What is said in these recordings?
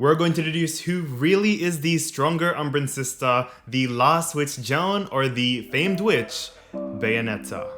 We're going to deduce who really is the stronger Umbran sister, the last witch Jeanne or the famed witch Bayonetta.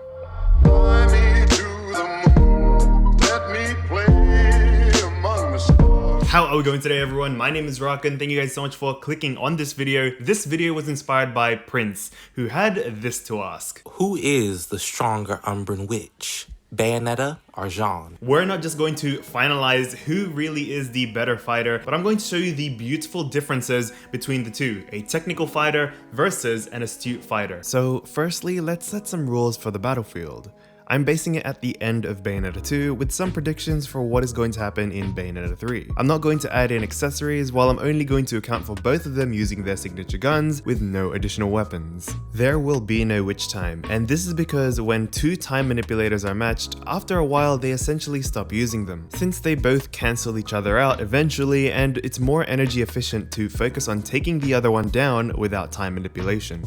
How are we going today, everyone? My name is Rock and thank you guys so much for clicking on this video. This video was inspired by Prince, who had this to ask. Who is the stronger Umbran Witch? Bayonetta or Jeanne? We're not just going to finalize who really is the better fighter, but I'm going to show you the beautiful differences between the two, a technical fighter versus an astute fighter. So firstly, let's set some rules for the battlefield. I'm basing it at the end of Bayonetta 2 with some predictions for what is going to happen in Bayonetta 3. I'm not going to add in accessories, while I'm only going to account for both of them using their signature guns with no additional weapons. There will be no witch time, and this is because when two time manipulators are matched, after a while they essentially stop using them, since they both cancel each other out eventually, and it's more energy efficient to focus on taking the other one down without time manipulation.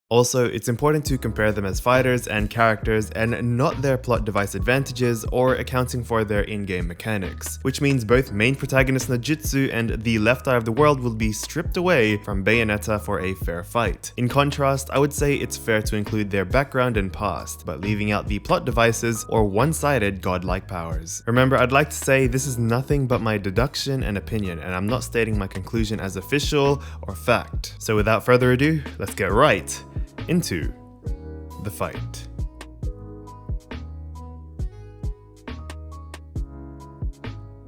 Also, it's important to compare them as fighters and characters and not their plot device advantages or accounting for their in-game mechanics, which means both main protagonist Najutsu and the left eye of the world will be stripped away from Bayonetta for a fair fight. In contrast, I would say it's fair to include their background and past, but leaving out the plot devices or one-sided godlike powers. Remember, I'd like to say this is nothing but my deduction and opinion, and I'm not stating my conclusion as official or fact. So without further ado, let's get right into the fight.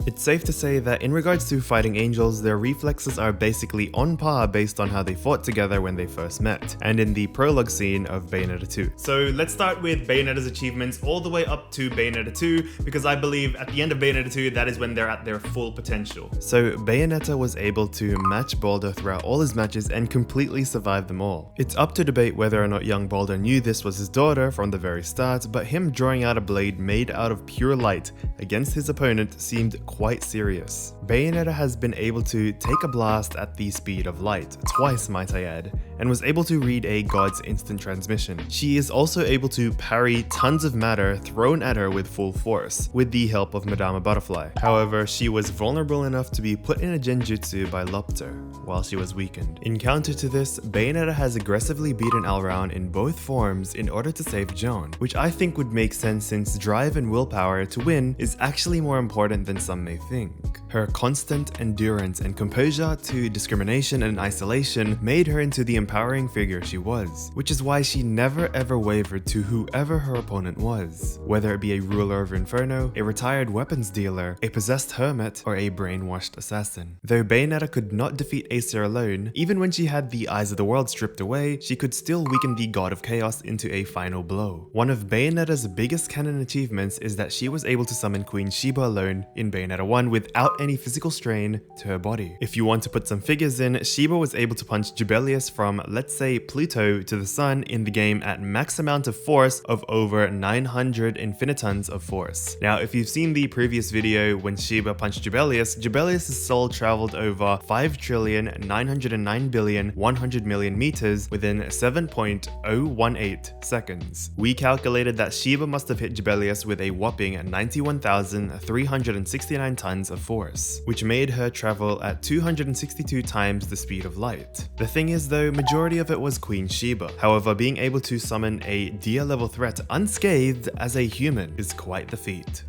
It's safe to say that in regards to fighting angels, their reflexes are basically on par based on how they fought together when they first met, and in the prologue scene of Bayonetta 2. So let's start with Bayonetta's achievements all the way up to Bayonetta 2, because I believe at the end of Bayonetta 2, that is when they're at their full potential. So Bayonetta was able to match Baldur throughout all his matches and completely survive them all. It's up to debate whether or not young Baldur knew this was his daughter from the very start, but him drawing out a blade made out of pure light against his opponent seemed quite serious. Bayonetta has been able to take a blast at the speed of light, twice might I add, and was able to read a god's instant transmission. She is also able to parry tons of matter thrown at her with full force, with the help of Madama Butterfly. However, she was vulnerable enough to be put in a genjutsu by Lopter while she was weakened. In counter to this, Bayonetta has aggressively beaten Alraun in both forms in order to save Jeanne, which I think would make sense since drive and willpower to win is actually more important than some may think. Her constant endurance and composure to discrimination and isolation made her into the empowering figure she was, which is why she never ever wavered to whoever her opponent was, whether it be a ruler of Inferno, a retired weapons dealer, a possessed hermit, or a brainwashed assassin. Though Bayonetta could not defeat Acer alone, even when she had the eyes of the world stripped away, she could still weaken the god of chaos into a final blow. One of Bayonetta's biggest canon achievements is that she was able to summon Queen Sheba alone in Bayonetta 1 without any physical strain to her body. If you want to put some figures in, Sheba was able to punch Jubelius from, let's say, Pluto to the sun in the game at max amount of force of over 900 infinitons of force. Now, if you've seen the previous video when Sheba punched Jubelius, Jubelius' soul traveled over 5,909,100,000,000 meters within 7.018 seconds. We calculated that Sheba must have hit Jubelius with a whopping 91,369 tons of force, which made her travel at 262 times the speed of light. The thing is though, majority of it was Queen Sheba. However, being able to summon a Dia level threat unscathed as a human is quite the feat.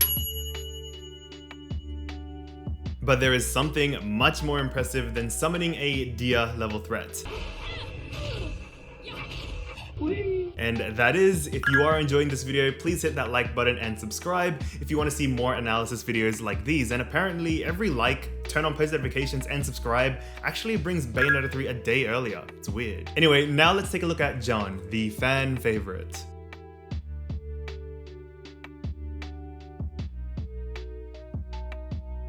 But there is something much more impressive than summoning a Dia level threat. And that is, if you are enjoying this video, please hit that like button and subscribe if you want to see more analysis videos like these. And apparently every like, turn on post notifications, and subscribe actually brings Bayonetta 3 a day earlier. It's weird. Anyway, now let's take a look at Jeanne, the fan favorite.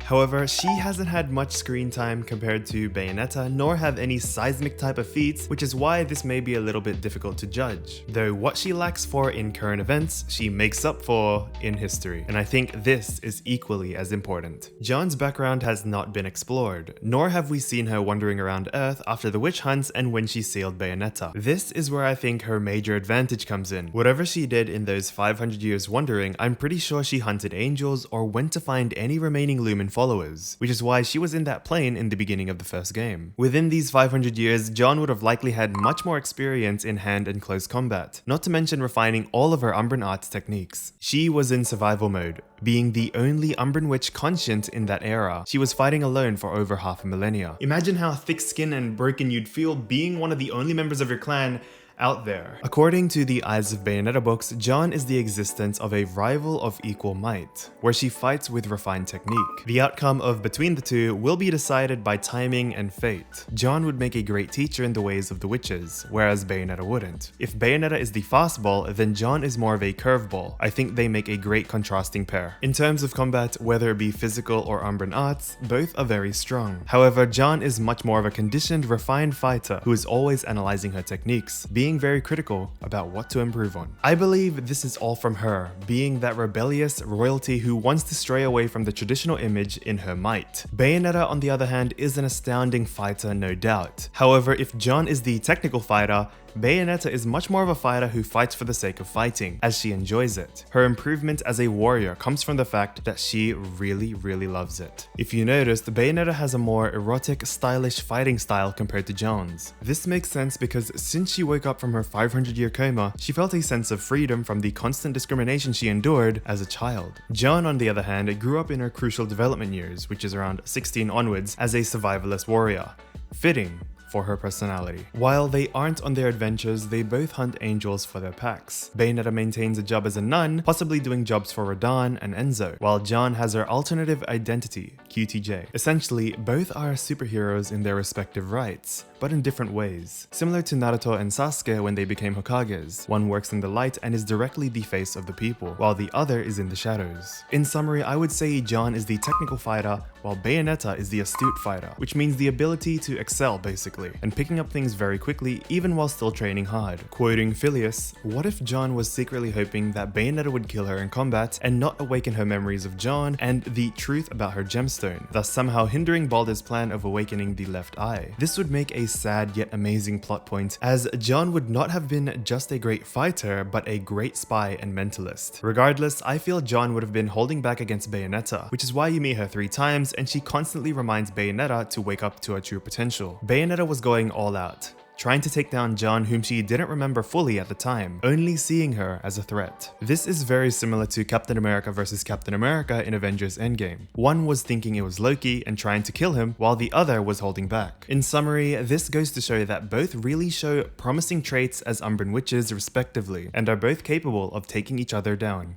However, she hasn't had much screen time compared to Bayonetta, nor have any seismic type of feats, which is why this may be a little bit difficult to judge. Though what she lacks for in current events, she makes up for in history, and I think this is equally as important. Jeanne's background has not been explored, nor have we seen her wandering around Earth after the witch hunts and when she sealed Bayonetta. This is where I think her major advantage comes in. Whatever she did in those 500 years wandering, I'm pretty sure she hunted angels or went to find any remaining Lumen followers, which is why she was in that plane in the beginning of the first game. Within these 500 years, Jeanne would have likely had much more experience in hand and close combat, not to mention refining all of her Umbran arts techniques. She was in survival mode, being the only Umbran Witch conscient in that era. She was fighting alone for over half a millennia. Imagine how thick-skinned and broken you'd feel being one of the only members of your clan out there. According to the Eyes of Bayonetta books, Jeanne is the existence of a rival of equal might, where she fights with refined technique. The outcome of between the two will be decided by timing and fate. Jeanne would make a great teacher in the ways of the witches, whereas Bayonetta wouldn't. If Bayonetta is the fastball, then Jeanne is more of a curveball. I think they make a great contrasting pair. In terms of combat, whether it be physical or Umbran arts, both are very strong. However, Jeanne is much more of a conditioned, refined fighter who is always analyzing her techniques, being very critical about what to improve on. I believe this is all from her, being that rebellious royalty who wants to stray away from the traditional image in her might. Bayonetta, on the other hand, is an astounding fighter, no doubt. However, if Jeanne is the technical fighter, Bayonetta is much more of a fighter who fights for the sake of fighting, as she enjoys it. Her improvement as a warrior comes from the fact that she really loves it. If you noticed, Bayonetta has a more erotic, stylish fighting style compared to Jeanne's. This makes sense because since she woke up from her 500-year coma, she felt a sense of freedom from the constant discrimination she endured as a child. Jeanne, on the other hand, grew up in her crucial development years, which is around 16 onwards, as a survivalist warrior. Fitting for her personality. While they aren't on their adventures, they both hunt angels for their packs. Bayonetta maintains a job as a nun, possibly doing jobs for Radahn and Enzo, while Jeanne has her alternative identity, QTJ. Essentially, both are superheroes in their respective rights, but in different ways. Similar to Naruto and Sasuke when they became Hokages, one works in the light and is directly the face of the people, while the other is in the shadows. In summary, I would say Jeanne is the technical fighter, while Bayonetta is the astute fighter, which means the ability to excel basically, and picking up things very quickly even while still training hard. Quoting Phileas, "What if Jeanne was secretly hoping that Bayonetta would kill her in combat and not awaken her memories of Jeanne and the truth about her gemstone, thus somehow hindering Baldur's plan of awakening the left eye? This would make a sad yet amazing plot point, as Jeanne would not have been just a great fighter, but a great spy and mentalist. Regardless, I feel Jeanne would have been holding back against Bayonetta, which is why you meet her 3 times and she constantly reminds Bayonetta to wake up to her true potential. Bayonetta was going all out, trying to take down Jeanne, whom she didn't remember fully at the time, only seeing her as a threat. This is very similar to Captain America versus Captain America in Avengers Endgame. One was thinking it was Loki and trying to kill him, while the other was holding back. In summary, this goes to show that both really show promising traits as Umbran Witches respectively, and are both capable of taking each other down.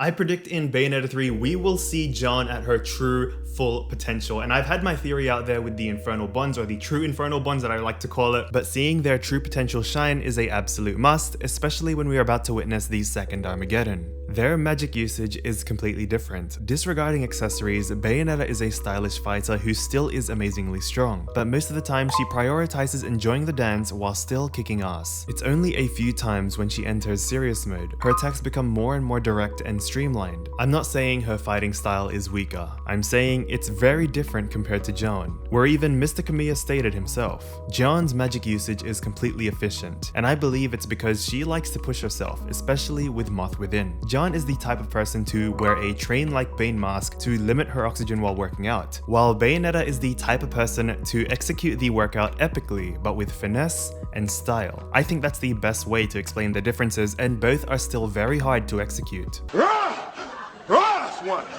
I predict in Bayonetta 3 we will see Jeanne at her true full potential, and I've had my theory out there with the infernal bonds, or the true infernal bonds that I like to call it, but seeing their true potential shine is a absolute must, especially when we are about to witness the second Armageddon. Their magic usage is completely different. Disregarding accessories, Bayonetta is a stylish fighter who still is amazingly strong, but most of the time she prioritizes enjoying the dance while still kicking ass. It's only a few times when she enters serious mode, her attacks become more and more direct and streamlined. I'm not saying her fighting style is weaker, I'm saying it's very different compared to Jeanne, where even Mr. Kamiya stated himself. Jeanne's magic usage is completely efficient, and I believe it's because she likes to push herself, especially with Moth Within. Jeanne is the type of person to wear a train-like Bane mask to limit her oxygen while working out, while Bayonetta is the type of person to execute the workout epically, but with finesse and style. I think that's the best way to explain the differences, and both are still very hard to execute.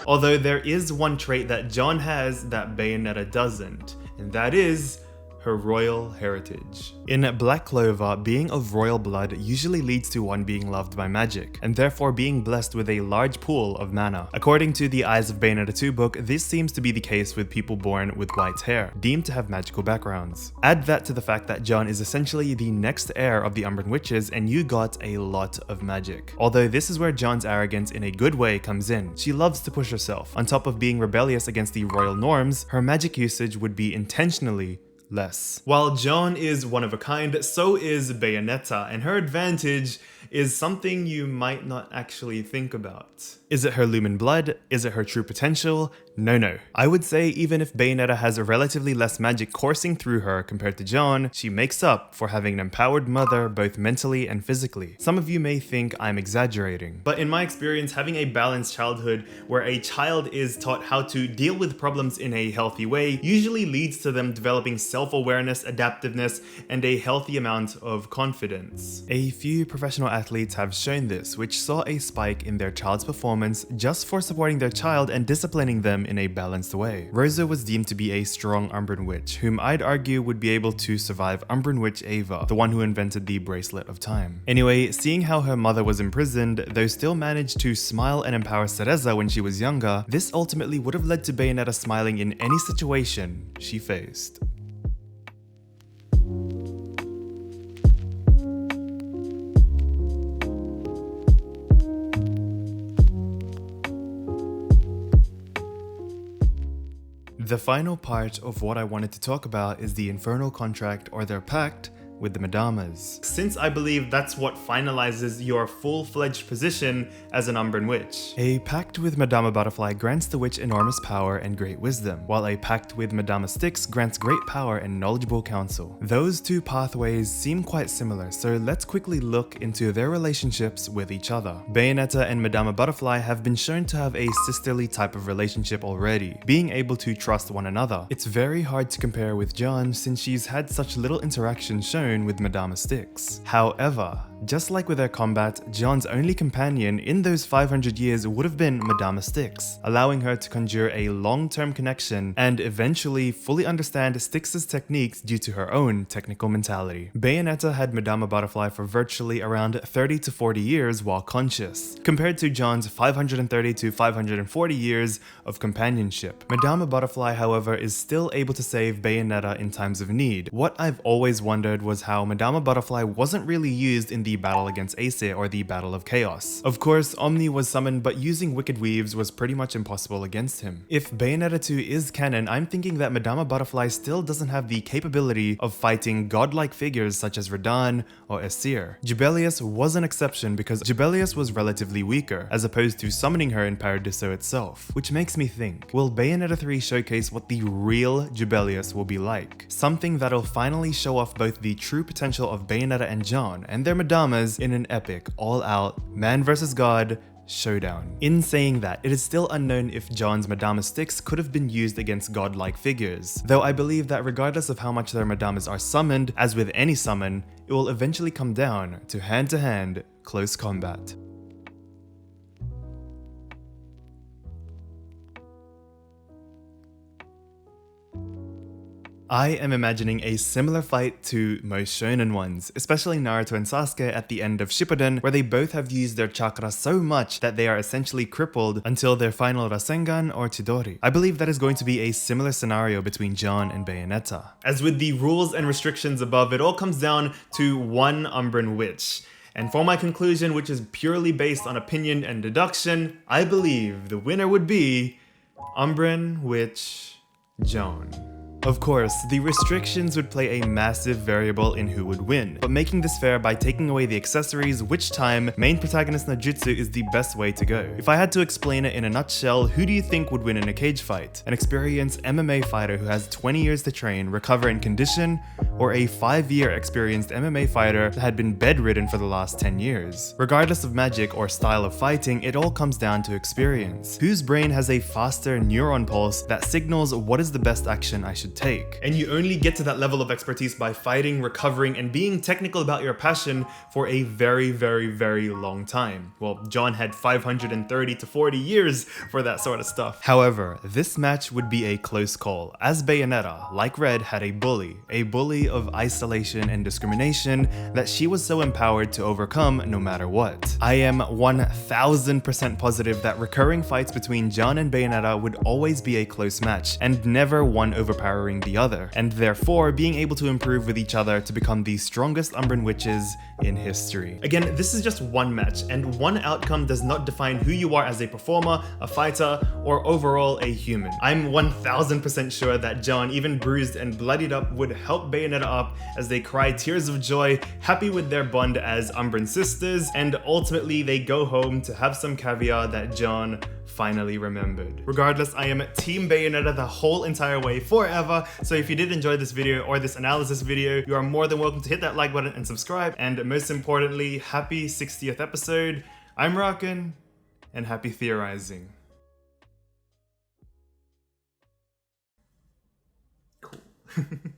Although there is one trait that Jeanne has that Bayonetta doesn't, and that is her royal heritage. In Black Clover, being of royal blood usually leads to one being loved by magic, and therefore being blessed with a large pool of mana. According to the Eyes of Bayonetta 2 book, this seems to be the case with people born with white hair, deemed to have magical backgrounds. Add that to the fact that Jeanne is essentially the next heir of the Umbran Witches, and you got a lot of magic. Although this is where Jeanne's arrogance in a good way comes in. She loves to push herself. On top of being rebellious against the royal norms, her magic usage would be intentionally less. While Jeanne is one of a kind, so is Bayonetta, and her advantage is something you might not actually think about. Is it her lumen blood? Is it her true potential? No. I would say even if Bayonetta has a relatively less magic coursing through her compared to Jeanne, she makes up for having an empowered mother both mentally and physically. Some of you may think I'm exaggerating, but in my experience, having a balanced childhood where a child is taught how to deal with problems in a healthy way usually leads to them developing self-awareness, adaptiveness, and a healthy amount of confidence. A few professional athletes have shown this, which saw a spike in their child's performance just for supporting their child and disciplining them in a balanced way. Rosa was deemed to be a strong Umbran Witch, whom I'd argue would be able to survive Umbran Witch Ava, the one who invented the Bracelet of Time. Anyway, seeing how her mother was imprisoned, though still managed to smile and empower Cereza when she was younger, this ultimately would have led to Bayonetta smiling in any situation she faced. The final part of what I wanted to talk about is the Infernal Contract, or their pact, with the Madamas. Since I believe that's what finalizes your full-fledged position as an Umbran Witch. A pact with Madama Butterfly grants the witch enormous power and great wisdom, while a pact with Madama Styx grants great power and knowledgeable counsel. Those two pathways seem quite similar, so let's quickly look into their relationships with each other. Bayonetta and Madama Butterfly have been shown to have a sisterly type of relationship already, being able to trust one another. It's very hard to compare with Jeanne since she's had such little interaction shown with Madama Styx. However, just like with their combat, Jeanne's only companion in those 500 years would have been Madama Styx, allowing her to conjure a long-term connection and eventually fully understand Styx's techniques due to her own technical mentality. Bayonetta had Madama Butterfly for virtually around 30 to 40 years while conscious, compared to Jeanne's 530 to 540 years of companionship. Madama Butterfly, however, is still able to save Bayonetta in times of need. What I've always wondered was how Madama Butterfly wasn't really used in the battle against Aesir or the Battle of Chaos. Of course, Omni was summoned, but using Wicked Weaves was pretty much impossible against him. If Bayonetta 2 is canon, I'm thinking that Madama Butterfly still doesn't have the capability of fighting godlike figures such as Radahn or Aesir. Jubelius was an exception because Jubelius was relatively weaker, as opposed to summoning her in Paradiso itself, which makes me think, will Bayonetta 3 showcase what the real Jubelius will be like? Something that'll finally show off both the true potential of Bayonetta and Jeanne and their Madamas in an epic, all-out, man versus god showdown. In saying that, it is still unknown if Jeanne's Madama Styx could have been used against godlike figures, though I believe that regardless of how much their Madamas are summoned, as with any summon, it will eventually come down to hand-to-hand close combat. I am imagining a similar fight to most shonen ones, especially Naruto and Sasuke at the end of Shippuden, where they both have used their chakra so much that they are essentially crippled until their final Rasengan or Chidori. I believe that is going to be a similar scenario between Jeanne and Bayonetta. As with the rules and restrictions above, it all comes down to one Umbran Witch. And for my conclusion, which is purely based on opinion and deduction, I believe the winner would be Umbran Witch Jeanne. Of course, the restrictions would play a massive variable in who would win, but making this fair by taking away the accessories, which time main protagonist no jutsu is the best way to go. If I had to explain it in a nutshell, who do you think would win in a cage fight? An experienced MMA fighter who has 20 years to train, recover and condition, or a 5-year experienced MMA fighter that had been bedridden for the last 10 years? Regardless of magic or style of fighting, it all comes down to experience. Whose brain has a faster neuron pulse that signals what is the best action I should should take. And you only get to that level of expertise by fighting, recovering, and being technical about your passion for a very, very, very long time. Well, John had 530 to 40 years for that sort of stuff. However, this match would be a close call, as Bayonetta, like Red, had a bully of isolation and discrimination that she was so empowered to overcome no matter what. I am 1000% positive that recurring fights between Jeanne and Bayonetta would always be a close match, and never one overpowering the other, and therefore being able to improve with each other to become the strongest Umbran Witches in history. Again, this is just one match, and one outcome does not define who you are as a performer, a fighter, or overall a human. I'm 1000% sure that Jeanne, even bruised and bloodied up, would help Bayonetta up as they cry tears of joy, happy with their bond as Umbran sisters, and ultimately they go home to have some caviar that Jeanne finally remembered. Regardless, I am Team Bayonetta the whole entire way forever, so if you did enjoy this video or this analysis video, you are more than welcome to hit that like button and subscribe, and most importantly, happy 60th episode. I'm rockin', and happy theorizing. Cool.